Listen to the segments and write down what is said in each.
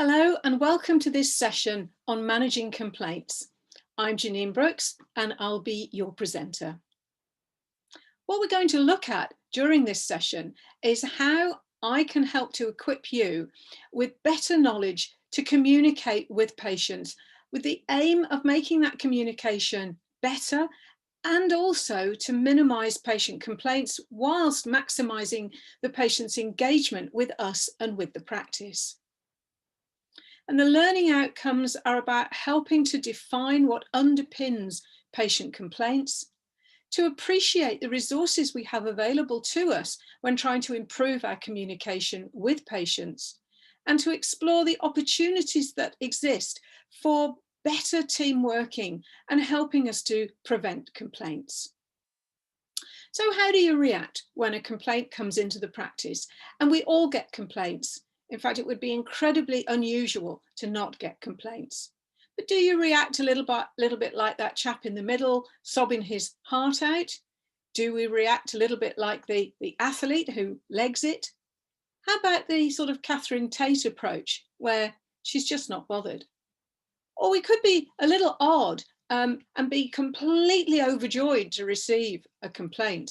Hello and welcome to this session on managing complaints. I'm Janine Brooks and I'll be your presenter. What we're going to look at during this session is how I can help to equip you with better knowledge to communicate with patients with the aim of making that communication better and also to minimise patient complaints whilst maximising the patient's engagement with us and with the practice. And the learning outcomes are about helping to define what underpins patient complaints, to appreciate the resources we have available to us when trying to improve our communication with patients, and to explore the opportunities that exist for better team working and helping us to prevent complaints. So how do you react when a complaint comes into the practice? And we all get complaints. In fact, it would be incredibly unusual to not get complaints. But do you react a little bit like that chap in the middle, sobbing his heart out? Do we react a little bit like the athlete who legs it? How about the sort of Catherine Tate approach, where she's just not bothered? Or we could be a little odd and be completely overjoyed to receive a complaint.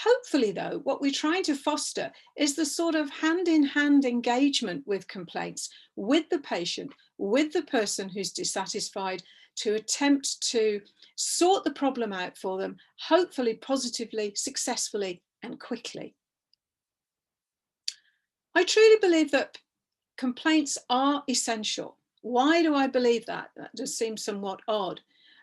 Hopefully, though, what we're trying to foster is the sort of hand-in-hand engagement with complaints, with the patient, with the person who's dissatisfied, to attempt to sort the problem out for them, hopefully positively, successfully, and quickly. I truly believe that complaints are essential. Why do I believe that? That just seems somewhat odd.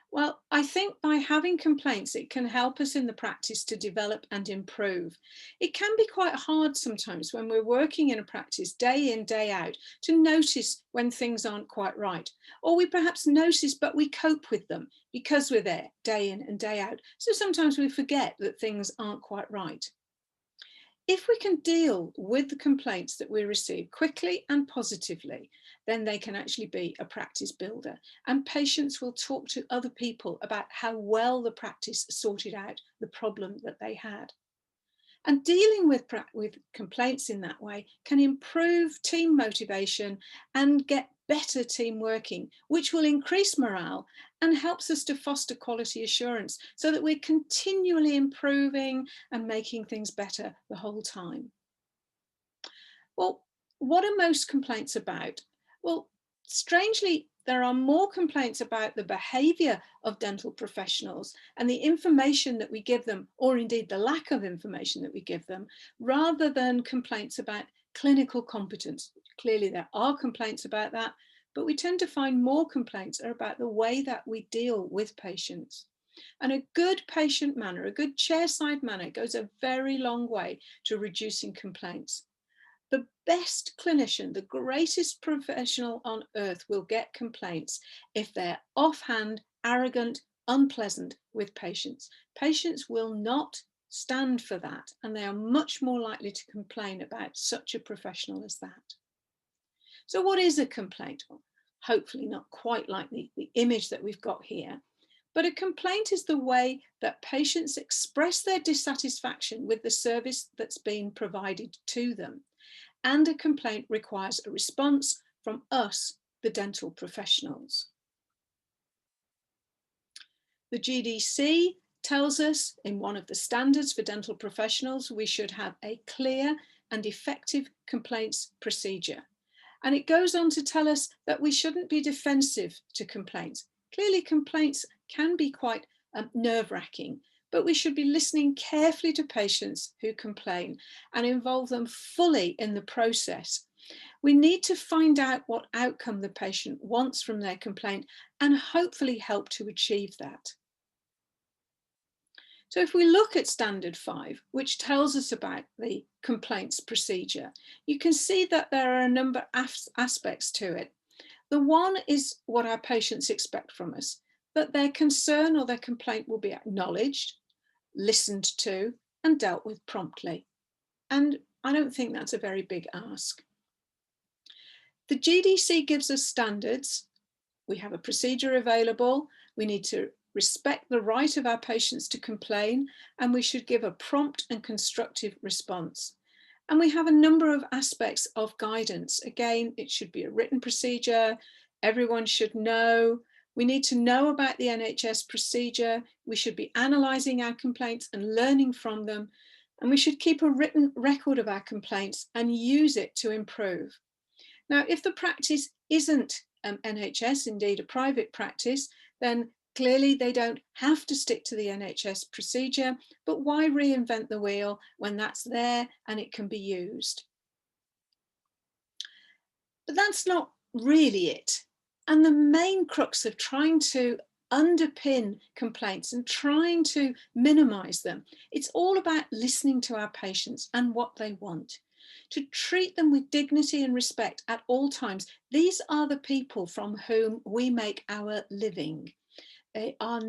Well, I think by having complaints, it can help us in the practice to develop and improve. It can be quite hard sometimes when we're working in a practice day in, day out to notice when things aren't quite right. Or we perhaps notice, but we cope with them because we're there day in and day out. So sometimes we forget that things aren't quite right. If we can deal with the complaints that we receive quickly and positively, then they can actually be a practice builder, and patients will talk to other people about how well the practice sorted out the problem that they had. And dealing with complaints in that way can improve team motivation and get better team working, which will increase morale and helps us to foster quality assurance so that we're continually improving and making things better the whole time. Well, what are most complaints about? Well, strangely, there are more complaints about the behaviour of dental professionals and the information that we give them, or indeed the lack of information that we give them, rather than complaints about clinical competence. Clearly, there are complaints about that, but we tend to find more complaints are about the way that we deal with patients. And a good patient manner, a good chairside manner, goes a very long way to reducing complaints. The best clinician, the greatest professional on earth will get complaints if they're offhand, arrogant, unpleasant with patients. Patients will not stand for that, and they are much more likely to complain about such a professional as that. So what is a complaint? Well, hopefully not quite like the image that we've got here, but a complaint is the way that patients express their dissatisfaction with the service that's been provided to them. And a complaint requires a response from us, the dental professionals. The GDC tells us in one of the standards for dental professionals, we should have a clear and effective complaints procedure. And it goes on to tell us that we shouldn't be defensive to complaints. Clearly, complaints can be quite nerve-wracking, but we should be listening carefully to patients who complain and involve them fully in the process. We need to find out what outcome the patient wants from their complaint and hopefully help to achieve that. So if we look at Standard 5, which tells us about the complaints procedure, you can see that there are a number of aspects to it. The one is what our patients expect from us, that their concern or their complaint will be acknowledged, listened to, and dealt with promptly. And I don't think that's a very big ask. The GDC gives us standards. We have a procedure available. We need to respect the right of our patients to complain, and we should give a prompt and constructive response. And we have a number of aspects of guidance. Again, it should be a written procedure. Everyone should know. We need to know about the NHS procedure. We should be analysing our complaints and learning from them. And we should keep a written record of our complaints and use it to improve. Now, if the practice isn't NHS, indeed a private practice, then clearly they don't have to stick to the NHS procedure, but why reinvent the wheel when that's there and it can be used? But that's not really it. And the main crux of trying to underpin complaints and trying to minimize them, it's all about listening to our patients and what they want. To treat them with dignity and respect at all times. These are the people from whom we make our living. They are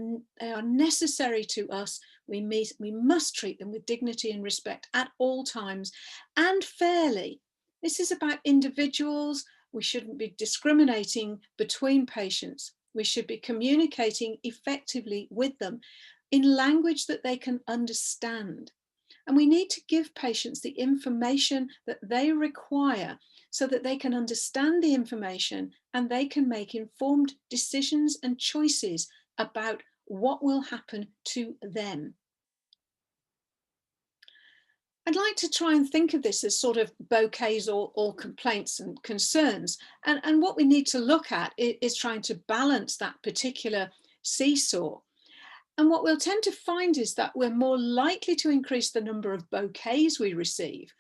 necessary to us. We must treat them with dignity and respect at all times and fairly. This is about individuals. We shouldn't be discriminating between patients. We should be communicating effectively with them in language that they can understand. And we need to give patients the information that they require so that they can understand the information and they can make informed decisions and choices about what will happen to them. I'd like to try and think of this as sort of bouquets or complaints and concerns. And what we need to look at is trying to balance that particular seesaw. And what we'll tend to find is that we're more likely to increase the number of bouquets we receive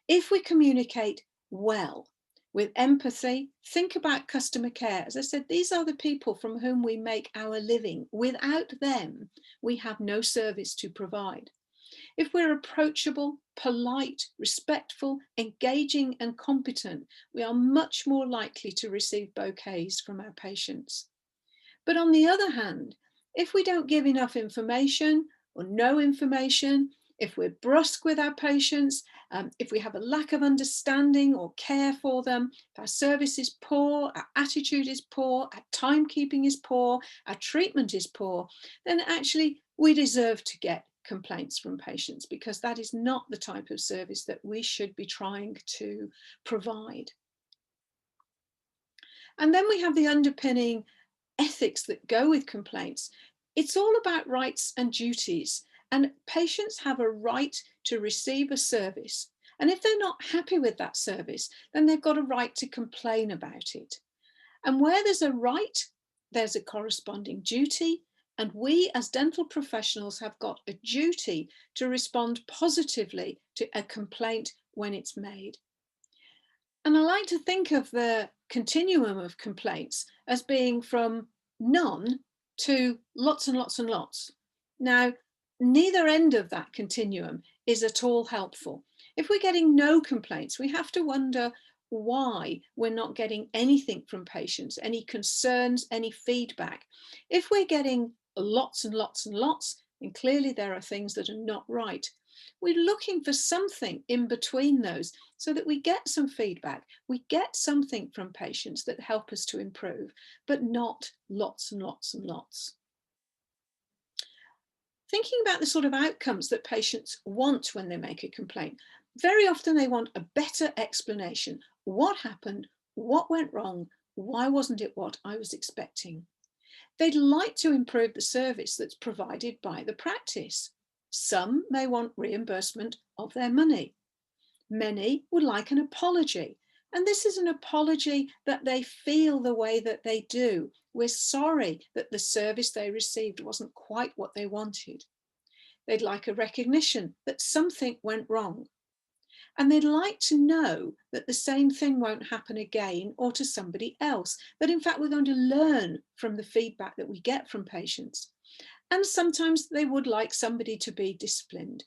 if we communicate well, with empathy. Think about customer care. As I said, these are the people from whom we make our living. Without them, we have no service to provide. If we're approachable, polite, respectful, engaging and competent, we are much more likely to receive bouquets from our patients. But on the other hand, if we don't give enough information or no information, if we're brusque with our patients, if we have a lack of understanding or care for them, if our service is poor, our attitude is poor, our timekeeping is poor, our treatment is poor, then actually we deserve to get complaints from patients because that is not the type of service that we should be trying to provide. And then we have the underpinning ethics that go with complaints. It's all about rights and duties, and patients have a right to receive a service. And if they're not happy with that service, then they've got a right to complain about it. And where there's a right, there's a corresponding duty. And we as dental professionals have got a duty to respond positively to a complaint when it's made. And I like to think of the continuum of complaints as being from none to lots and lots and lots. Now, neither end of that continuum is at all helpful. If we're getting no complaints, we have to wonder why we're not getting anything from patients, any concerns, any feedback. If we're getting lots and lots and lots, then clearly there are things that are not right. We're looking for something in between those so that we get some feedback, we get something from patients that help us to improve, but not lots and lots and lots. Thinking about the sort of outcomes that patients want when they make a complaint, very often they want a better explanation. What happened? What went wrong? Why wasn't it what I was expecting? They'd like to improve the service that's provided by the practice. Some may want reimbursement of their money. Many would like an apology. And this is an apology that they feel the way that they do. We're sorry that the service they received wasn't quite what they wanted. They'd like a recognition that something went wrong. And they'd like to know that the same thing won't happen again or to somebody else, that in fact we're going to learn from the feedback that we get from patients. And sometimes they would like somebody to be disciplined.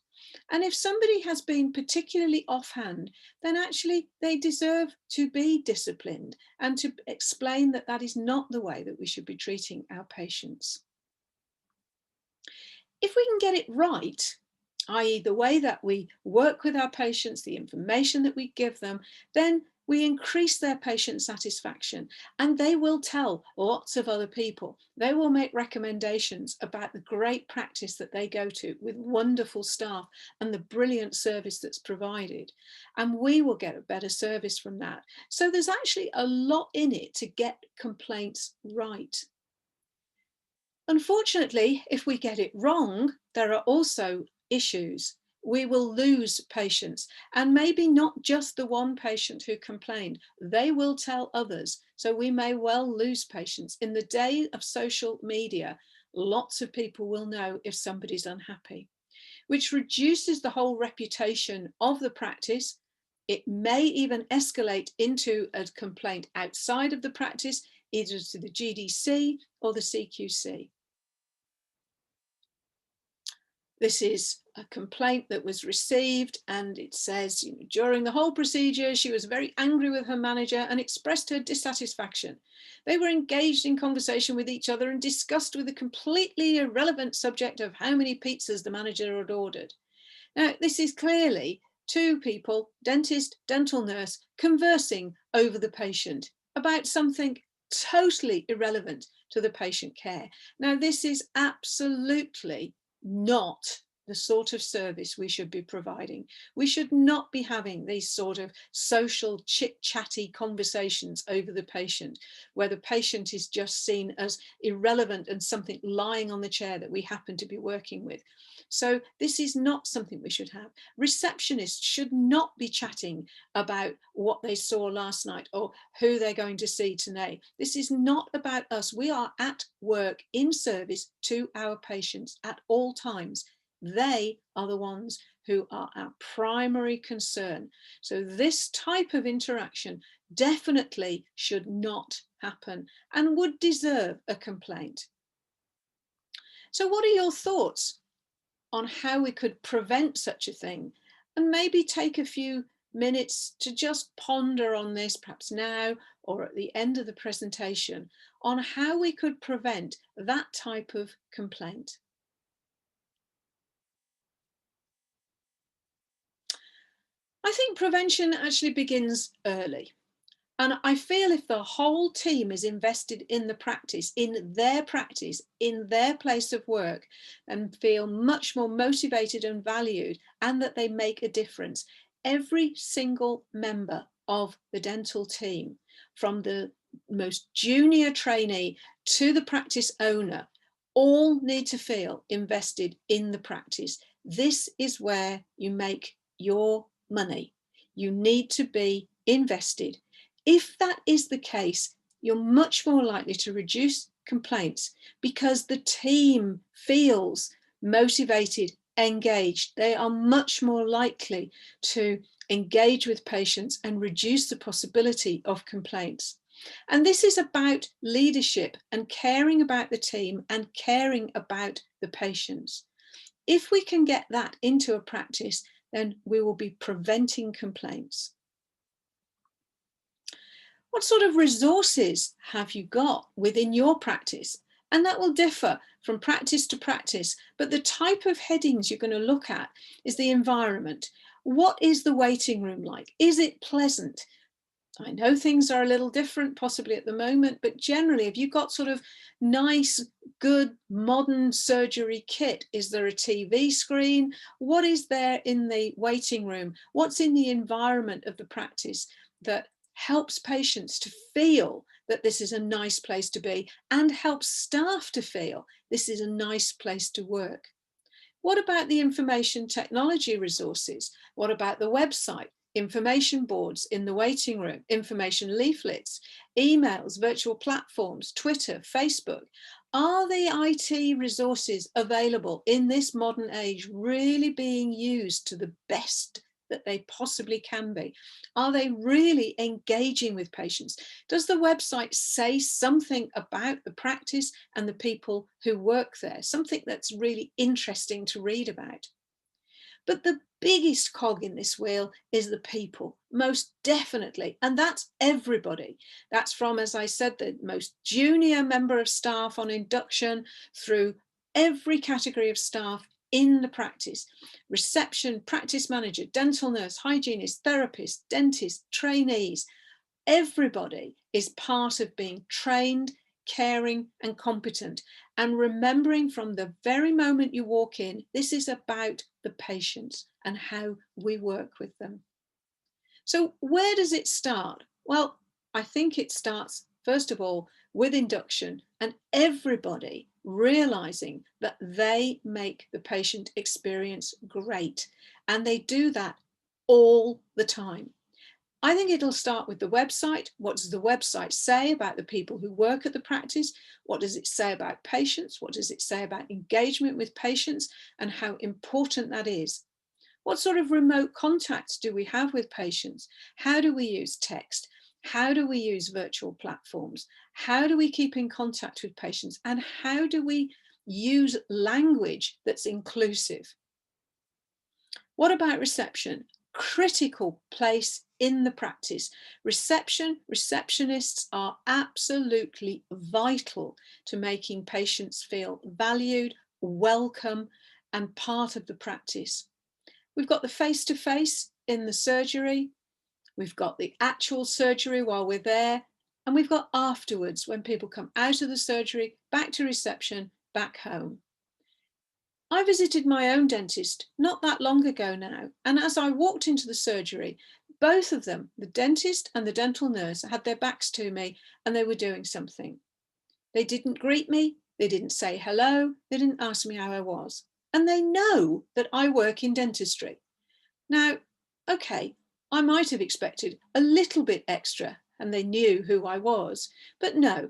And if somebody has been particularly offhand, then actually they deserve to be disciplined and to explain that that is not the way that we should be treating our patients. If we can get it right, i.e. the way that we work with our patients, the information that we give them, then We increase their patient satisfaction, and they will tell lots of other people. They will make recommendations about the great practice that they go to with wonderful staff and the brilliant service that's provided. And we will get a better service from that. So there's actually a lot in it to get complaints right. Unfortunately, if we get it wrong, there are also issues. We will lose patients, and maybe not just the one patient who complained. They will tell others. So we may well lose patients. In the day of social media, lots of people will know if somebody's unhappy, which reduces the whole reputation of the practice. It may even escalate into a complaint outside of the practice, either to the GDC or the CQC. This is a complaint that was received, and it says, during the whole procedure, she was very angry with her manager and expressed her dissatisfaction. They were engaged in conversation with each other and discussed with a completely irrelevant subject of how many pizzas the manager had ordered. Now, this is clearly two people, dentist, dental nurse, conversing over the patient about something totally irrelevant to the patient care. Now, this is absolutely not the sort of service we should be providing. We should not be having these sort of social chit-chatty conversations over the patient, where the patient is just seen as irrelevant and something lying on the chair that we happen to be working with. So this is not something we should have. Receptionists should not be chatting about what they saw last night or who they're going to see today. This is not about us. We are at work in service to our patients at all times. They are the ones who are our primary concern. So this type of interaction definitely should not happen and would deserve a complaint. So what are your thoughts on how we could prevent such a thing? And maybe take a few minutes to just ponder on this, perhaps now or at the end of the presentation, on how we could prevent that type of complaint. I think prevention actually begins early. And I feel if the whole team is invested in the practice, in their place of work, and feel much more motivated and valued, and that they make a difference, every single member of the dental team, from the most junior trainee to the practice owner, all need to feel invested in the practice. This is where you make your money. You need to be invested. If that is the case, you're much more likely to reduce complaints because the team feels motivated, engaged. They are much more likely to engage with patients and reduce the possibility of complaints. And this is about leadership and caring about the team and caring about the patients. If we can get that into a practice, then we will be preventing complaints. What sort of resources have you got within your practice? And that will differ from practice to practice, but the type of headings you're going to look at is the environment. What is the waiting room like? Is it pleasant? I know things are a little different possibly at the moment, but generally, have you got sort of nice, good, modern surgery kit? Is there a TV screen? What is there in the waiting room? What's in the environment of the practice that helps patients to feel that this is a nice place to be and helps staff to feel this is a nice place to work? What about the information technology resources? What about the website? Information boards in the waiting room, information leaflets, emails, virtual platforms, Twitter, Facebook. Are the IT resources available in this modern age really being used to the best that they possibly can be? Are they really engaging with patients? Does the website say something about the practice and the people who work there? Something that's really interesting to read about. But the biggest cog in this wheel is the people, most definitely. And that's everybody. That's from, as I said, the most junior member of staff on induction through every category of staff in the practice. Reception, practice manager, dental nurse, hygienist, therapist, dentist, trainees, everybody is part of being trained, caring and competent. And remembering from the very moment you walk in, this is about the patients and how we work with them. So where does it start? Well, I think it starts, first of all, with induction and everybody realizing that they make the patient experience great. And they do that all the time. I think it'll start with the website. What does the website say about the people who work at the practice? What does it say about patients? What does it say about engagement with patients and how important that is? What sort of remote contacts do we have with patients? How do we use text? How do we use virtual platforms? How do we keep in contact with patients? And how do we use language that's inclusive? What about reception? Critical place in the practice. Receptionists are absolutely vital to making patients feel valued, welcome, and part of the practice. We've got the face-to-face in the surgery. We've got the actual surgery while we're there. And we've got afterwards when people come out of the surgery, back to reception, back home. I visited my own dentist not that long ago now. And as I walked into the surgery, both of them, the dentist and the dental nurse, had their backs to me and they were doing something. They didn't greet me. They didn't say hello. They didn't ask me how I was. And they know that I work in dentistry. Now, okay, I might have expected a little bit extra and they knew who I was, but no.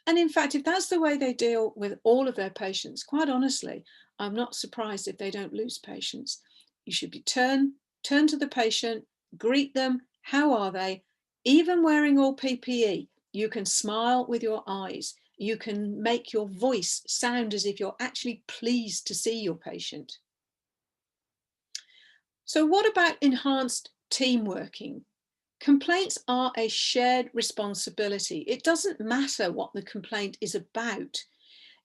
And in fact, if that's the way they deal with all of their patients, quite honestly, I'm not surprised if they don't lose patients. You should be turn to the patient, greet them, how are they? Even wearing all PPE, you can smile with your eyes. You can make your voice sound as if you're actually pleased to see your patient. So what about enhanced team working? Complaints are a shared responsibility. It doesn't matter what the complaint is about.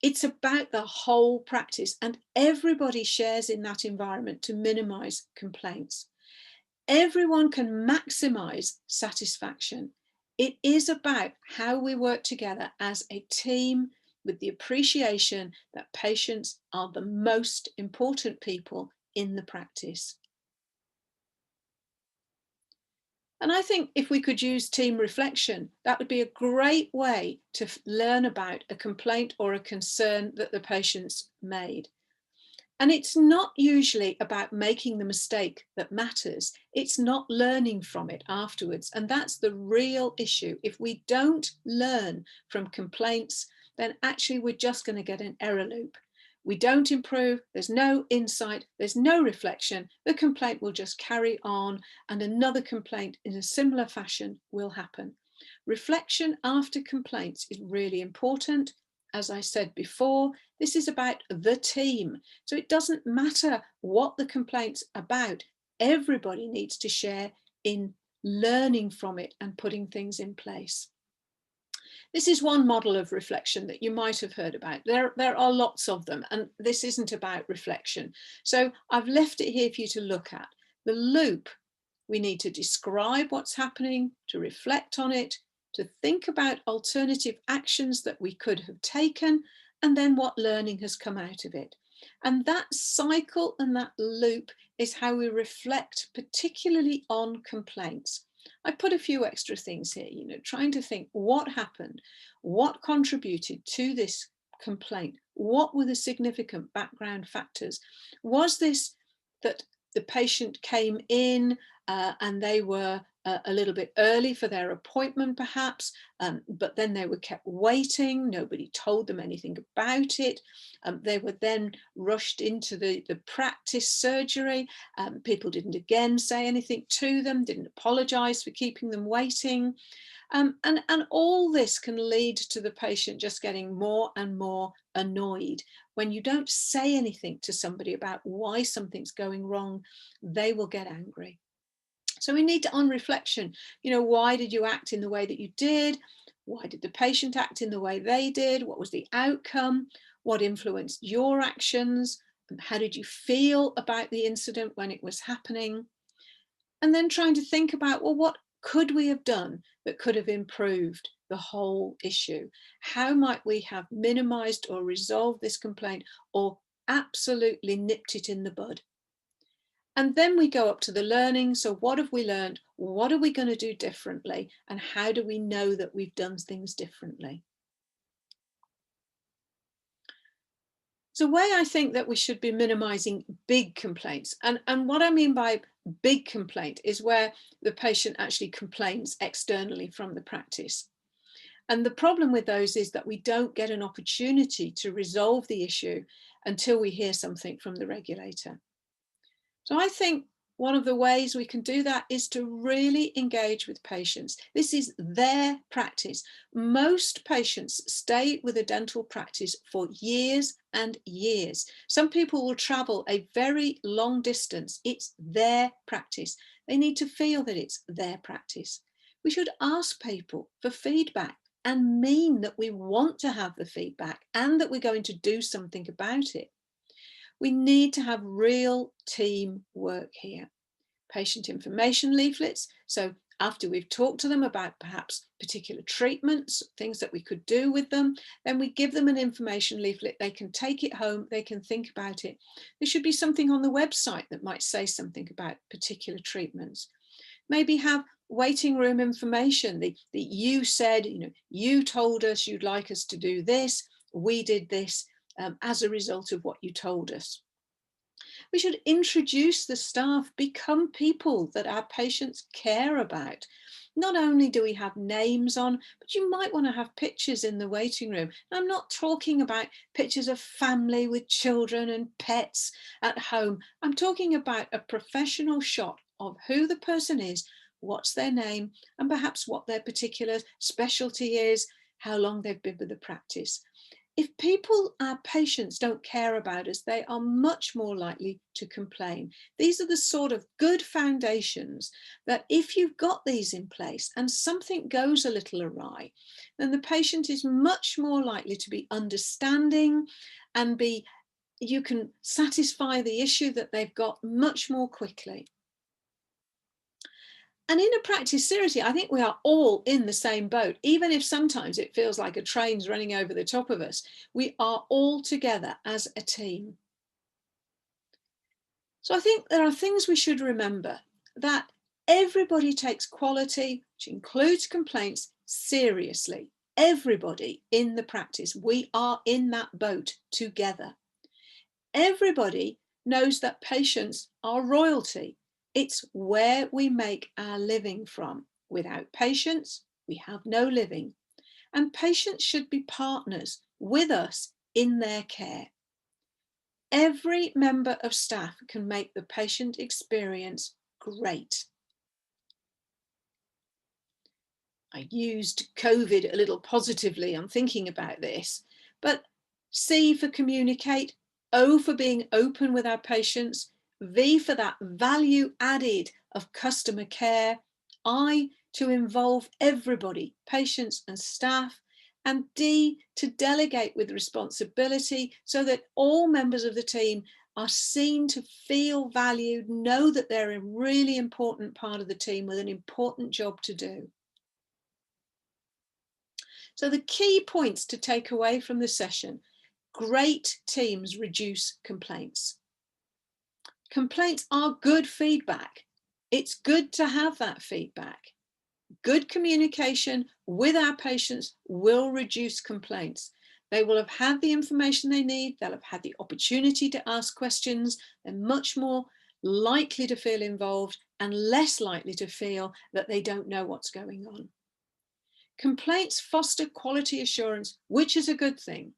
It's about the whole practice and everybody shares in that environment to minimize complaints. Everyone can maximize satisfaction. It is about how we work together as a team with the appreciation that patients are the most important people in the practice. And I think if we could use team reflection, that would be a great way to learn about a complaint or a concern that the patient's made. And it's not usually about making the mistake that matters. It's not learning from it afterwards. And that's the real issue. If we don't learn from complaints, then actually we're just going to get an error loop. We don't improve, there's no insight, there's no reflection, the complaint will just carry on and another complaint in a similar fashion will happen. Reflection after complaints is really important. As I said before, this is about the team. So it doesn't matter what the complaint's about, everybody needs to share in learning from it and putting things in place. This is one model of reflection that you might have heard about. There are lots of them, and this isn't about reflection. So I've left it here for you to look at. The loop, we need to describe what's happening, to reflect on it, to think about alternative actions that we could have taken, and then what learning has come out of it. And that cycle and that loop is how we reflect, particularly on complaints. I put a few extra things here, trying to think what happened, what contributed to this complaint, what were the significant background factors? Was this that the patient came in and they were a little bit early for their appointment perhaps, but then they were kept waiting, nobody told them anything about it. They were then rushed into the practice surgery. People didn't again say anything to them, didn't apologise for keeping them waiting. And all this can lead to the patient just getting more and more annoyed. When you don't say anything to somebody about why something's going wrong, they will get angry. So we need to, on reflection, why did you act in the way that you did? Why did the patient act in the way they did? What was the outcome? What influenced your actions? How did you feel about the incident when it was happening? And then trying to think about, well, what could we have done that could have improved the whole issue? How might we have minimized or resolved this complaint or absolutely nipped it in the bud? And then we go up to the learning. So what have we learned? What are we going to do differently? And how do we know that we've done things differently? So the way I think that we should be minimizing big complaints, and what I mean by big complaint is where the patient actually complains externally from the practice. And the problem with those is that we don't get an opportunity to resolve the issue until we hear something from the regulator. So I think one of the ways we can do that is to really engage with patients. This is their practice. Most patients stay with a dental practice for years and years. Some people will travel a very long distance. It's their practice. They need to feel that it's their practice. We should ask people for feedback and mean that we want to have the feedback and that we're going to do something about it. We need to have real team work here. Patient information leaflets. So after we've talked to them about perhaps particular treatments, things that we could do with them, then we give them an information leaflet. They can take it home, they can think about it. There should be something on the website that might say something about particular treatments. Maybe have waiting room information that you said, you told us you'd like us to do this, we did this as a result of what you told us. We should introduce the staff, become people that our patients care about. Not only do we have names on, but you might want to have pictures in the waiting room. And I'm not talking about pictures of family with children and pets at home. I'm talking about a professional shot of who the person is, what's their name, and perhaps what their particular specialty is, how long they've been with the practice. If people, our patients, don't care about us, they are much more likely to complain. These are the sort of good foundations that if you've got these in place and something goes a little awry, then the patient is much more likely to be understanding and you can satisfy the issue that they've got much more quickly. And in a practice, seriously, I think we are all in the same boat. Even if sometimes it feels like a train's running over the top of us, we are all together as a team. So I think there are things we should remember, that everybody takes quality, which includes complaints, seriously. Everybody in the practice, we are in that boat together. Everybody knows that patients are royalty. It's where we make our living from. Without patients, we have no living. And patients should be partners with us in their care. Every member of staff can make the patient experience great. I used COVID a little positively. I'm thinking about this, but C for communicate, O for being open with our patients, V for that value added of customer care, I to involve everybody, patients and staff, and D to delegate with responsibility so that all members of the team are seen to feel valued, know that they're a really important part of the team with an important job to do. So the key points to take away from the session: great teams reduce complaints. Complaints are good feedback. It's good to have that feedback. Good communication with our patients will reduce complaints. They will have had the information they need. They'll have had the opportunity to ask questions. They're much more likely to feel involved and less likely to feel that they don't know what's going on. Complaints foster quality assurance, which is a good thing.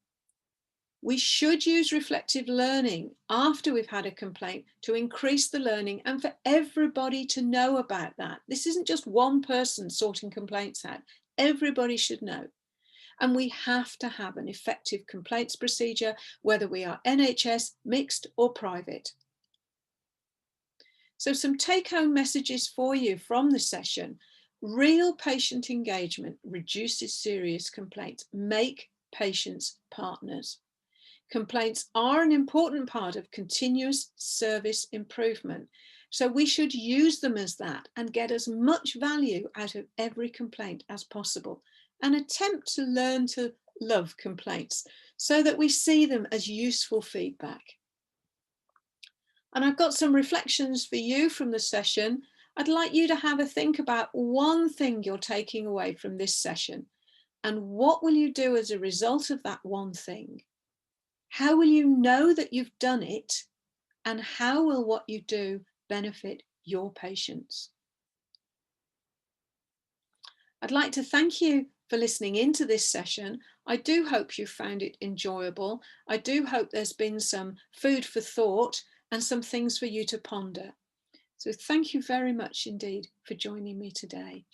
We should use reflective learning after we've had a complaint to increase the learning and for everybody to know about that. This isn't just one person sorting complaints out. Everybody should know. And we have to have an effective complaints procedure, whether we are NHS, mixed or private. So some take-home messages for you from the session. Real patient engagement reduces serious complaints. Make patients partners. Complaints are an important part of continuous service improvement. So we should use them as that and get as much value out of every complaint as possible, and attempt to learn to love complaints so that we see them as useful feedback. And I've got some reflections for you from the session. I'd like you to have a think about one thing you're taking away from this session, and what will you do as a result of that one thing? How will you know that you've done it? And how will what you do benefit your patients? I'd like to thank you for listening into this session. I do hope you found it enjoyable. I do hope there's been some food for thought and some things for you to ponder. So thank you very much indeed for joining me today.